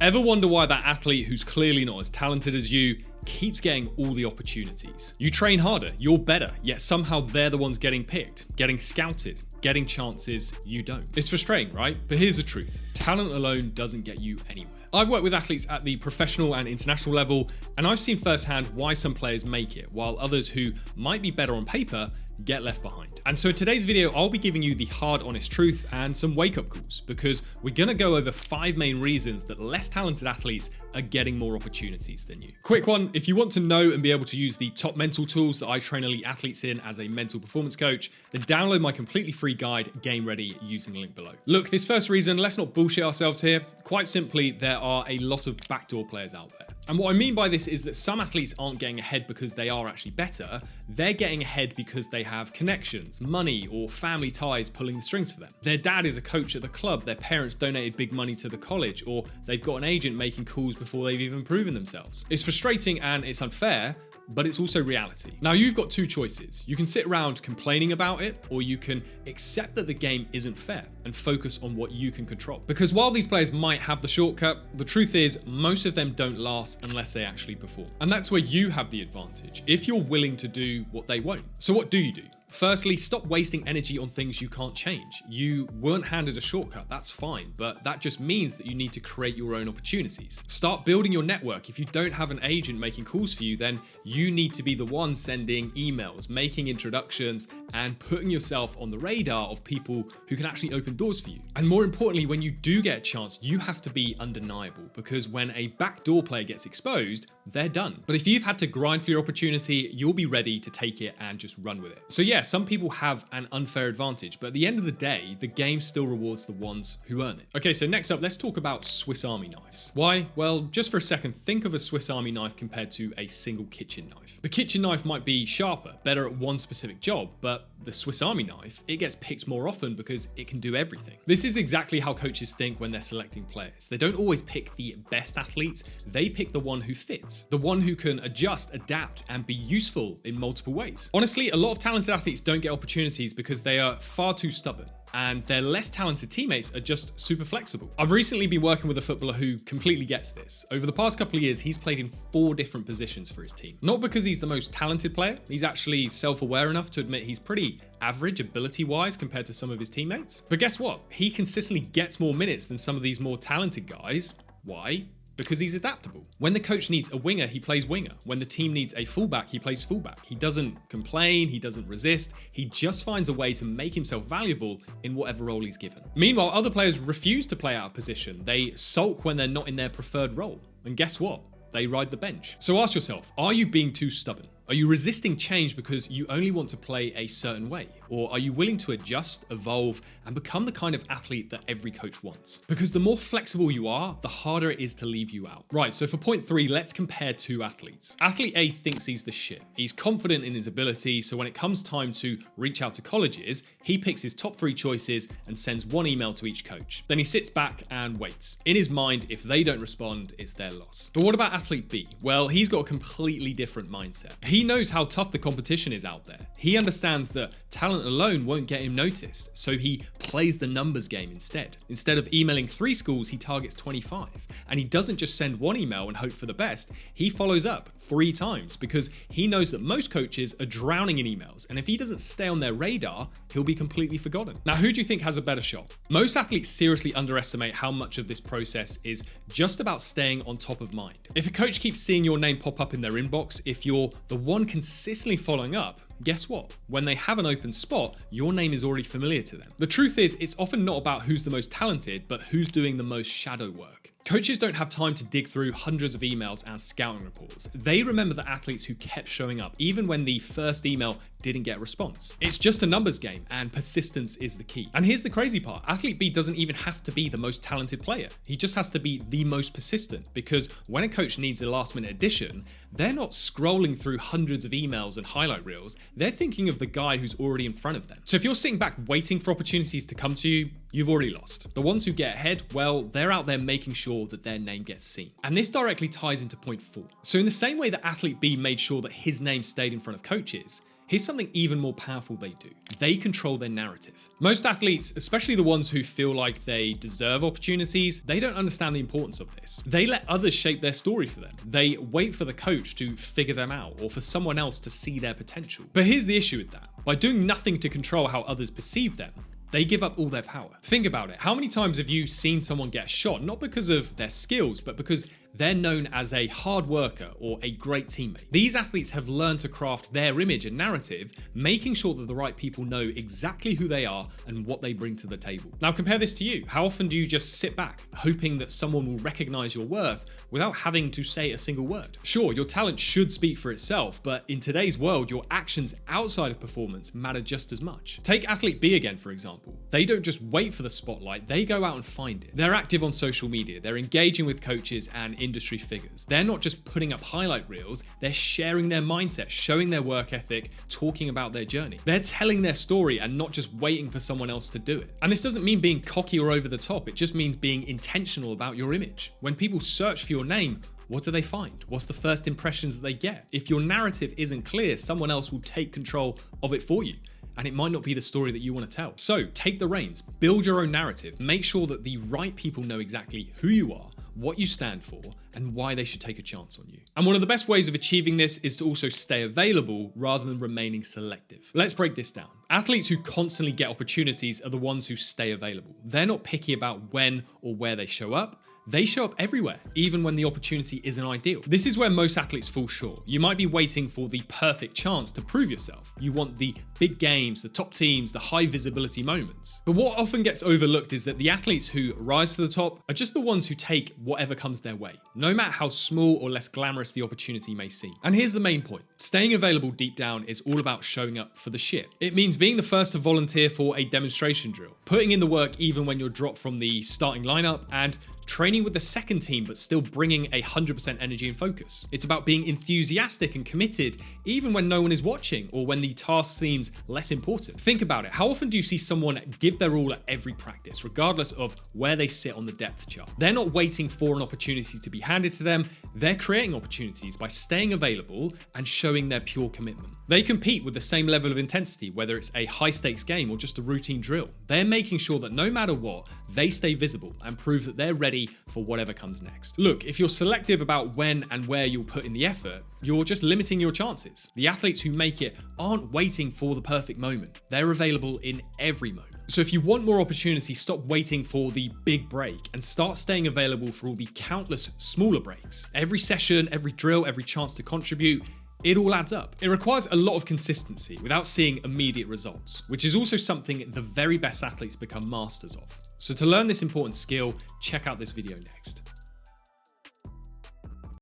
Ever wonder why that athlete who's clearly not as talented as you keeps getting all the opportunities? You train harder, you're better, yet somehow they're the ones getting picked, getting scouted, getting chances you don't. It's frustrating, right? But here's the truth. Talent alone doesn't get you anywhere. I've worked with athletes at the professional and international level, and I've seen firsthand why some players make it, while others who might be better on paper get left behind. And so in today's video, I'll be giving you the hard, honest truth and some wake-up calls, because we're gonna go over 5 main reasons that less talented athletes are getting more opportunities than you. Quick one, if you want to know and be able to use the top mental tools that I train elite athletes in as a mental performance coach, then download my completely free guide, Game Ready, using the link below. Look, this first reason, let's not bullshit ourselves here. Quite simply, there are a lot of backdoor players out there. And what I mean by this is that some athletes aren't getting ahead because they are actually better. They're getting ahead because they have connections, money, or family ties pulling the strings for them. Their dad is a coach at the club, their parents donated big money to the college, or they've got an agent making calls before they've even proven themselves. It's frustrating and it's unfair, but it's also reality. Now, you've got 2 choices. You can sit around complaining about it, or you can accept that the game isn't fair and focus on what you can control. Because while these players might have the shortcut, the truth is most of them don't last unless they actually perform. And that's where you have the advantage, if you're willing to do what they won't. So what do? Firstly, stop wasting energy on things you can't change. You weren't handed a shortcut, that's fine, but that just means that you need to create your own opportunities. Start building your network. If you don't have an agent making calls for you, then you need to be the one sending emails, making introductions, and putting yourself on the radar of people who can actually open doors for you. And more importantly, when you do get a chance, you have to be undeniable, because when a backdoor player gets exposed, they're done. But if you've had to grind for your opportunity, you'll be ready to take it and just run with it. So yeah, some people have an unfair advantage, but at the end of the day, the game still rewards the ones who earn it. Okay, so next up, let's talk about Swiss Army knives. Why? Well, just for a second, think of a Swiss Army knife compared to a single kitchen knife. The kitchen knife might be sharper, better at one specific job, but the Swiss Army knife, it gets picked more often because it can do everything. This is exactly how coaches think when they're selecting players. They don't always pick the best athletes, they pick the one who fits, the one who can adjust, adapt, and be useful in multiple ways. Honestly, a lot of talented athletes don't get opportunities because they are far too stubborn, and their less talented teammates are just super flexible. I've recently been working with a footballer who completely gets this. Over the past couple of years, he's played in 4 different positions for his team. Not because he's the most talented player, he's actually self-aware enough to admit he's pretty average ability-wise compared to some of his teammates. But guess what? He consistently gets more minutes than some of these more talented guys. Why? Because he's adaptable. When the coach needs a winger, he plays winger. When the team needs a fullback, he plays fullback. He doesn't complain, he doesn't resist, he just finds a way to make himself valuable in whatever role he's given. Meanwhile, other players refuse to play out of position. They sulk when they're not in their preferred role. And guess what? They ride the bench. So ask yourself, are you being too stubborn? Are you resisting change because you only want to play a certain way? Or are you willing to adjust, evolve, and become the kind of athlete that every coach wants? Because the more flexible you are, the harder it is to leave you out. Right, so for point 3, let's compare 2 athletes. Athlete A thinks he's the shit. He's confident in his ability, so when it comes time to reach out to colleges, he picks his top 3 choices and sends 1 email to each coach. Then he sits back and waits. In his mind, if they don't respond, it's their loss. But what about athlete B? Well, he's got a completely different mindset. He knows how tough the competition is out there. He understands that talent alone won't get him noticed, so he plays the numbers game instead. Instead of emailing 3 schools, he targets 25. And he doesn't just send 1 email and hope for the best, he follows up 3 times because he knows that most coaches are drowning in emails, and if he doesn't stay on their radar, he'll be completely forgotten. Now, who do you think has a better shot? Most athletes seriously underestimate how much of this process is just about staying on top of mind. If a coach keeps seeing your name pop up in their inbox, if you're the one consistently following up, guess what? When they have an open spot, your name is already familiar to them. The truth is, it's often not about who's the most talented, but who's doing the most shadow work. Coaches don't have time to dig through hundreds of emails and scouting reports. They remember the athletes who kept showing up, even when the first email didn't get a response. It's just a numbers game, and persistence is the key. And here's the crazy part. Athlete B doesn't even have to be the most talented player. He just has to be the most persistent, because when a coach needs a last-minute addition, they're not scrolling through hundreds of emails and highlight reels. They're thinking of the guy who's already in front of them. So if you're sitting back waiting for opportunities to come to you, you've already lost. The ones who get ahead, well, they're out there making sure that their name gets seen. And this directly ties into point 4. So in the same way that athlete B made sure that his name stayed in front of coaches, Here's something even more powerful they do. They control their narrative. Most athletes, especially the ones who feel like they deserve opportunities, they don't understand the importance of this. They let others shape their story for them. They wait for the coach to figure them out or for someone else to see their potential. But here's the issue with that. By doing nothing to control how others perceive them, they give up all their power. Think about it. How many times have you seen someone get shot, not because of their skills, but because they're known as a hard worker or a great teammate? These athletes have learned to craft their image and narrative, making sure that the right people know exactly who they are and what they bring to the table. Now compare this to you. How often do you just sit back, hoping that someone will recognize your worth without having to say a single word? Sure, your talent should speak for itself, but in today's world, your actions outside of performance matter just as much. Take athlete B again, for example. They don't just wait for the spotlight, they go out and find it. They're active on social media, they're engaging with coaches and industry figures. They're not just putting up highlight reels, they're sharing their mindset, showing their work ethic, talking about their journey. They're telling their story and not just waiting for someone else to do it. And this doesn't mean being cocky or over the top, it just means being intentional about your image. When people search for your name, what do they find? What's the first impressions that they get? If your narrative isn't clear, someone else will take control of it for you. And it might not be the story that you want to tell. So take the reins, build your own narrative, make sure that the right people know exactly who you are, what you stand for, and why they should take a chance on you. And one of the best ways of achieving this is to also stay available rather than remaining selective. Let's break this down. Athletes who constantly get opportunities are the ones who stay available. They're not picky about when or where they show up. They show up everywhere, even when the opportunity isn't ideal. This is where most athletes fall short. You might be waiting for the perfect chance to prove yourself. You want the big games, the top teams, the high visibility moments. But what often gets overlooked is that the athletes who rise to the top are just the ones who take whatever comes their way, no matter how small or less glamorous the opportunity may seem. And here's the main point. Staying available deep down is all about showing up for the shit. It means being the first to volunteer for a demonstration drill, putting in the work even when you're dropped from the starting lineup, and training with the second team but still bringing 100% energy and focus. It's about being enthusiastic and committed even when no one is watching or when the task seems less important. Think about it. How often do you see someone give their all at every practice, regardless of where they sit on the depth chart? They're not waiting for an opportunity to be handed to them. They're creating opportunities by staying available and showing their pure commitment. They compete with the same level of intensity, whether it's a high stakes game or just a routine drill. They're making sure that no matter what, they stay visible and prove that they're ready for whatever comes next. Look, if you're selective about when and where you'll put in the effort, you're just limiting your chances. The athletes who make it aren't waiting for the perfect moment. They're available in every moment. So if you want more opportunity, stop waiting for the big break and start staying available for all the countless smaller breaks. Every session, every drill, every chance to contribute, it all adds up. It requires a lot of consistency without seeing immediate results, which is also something the very best athletes become masters of. So to learn this important skill, check out this video next.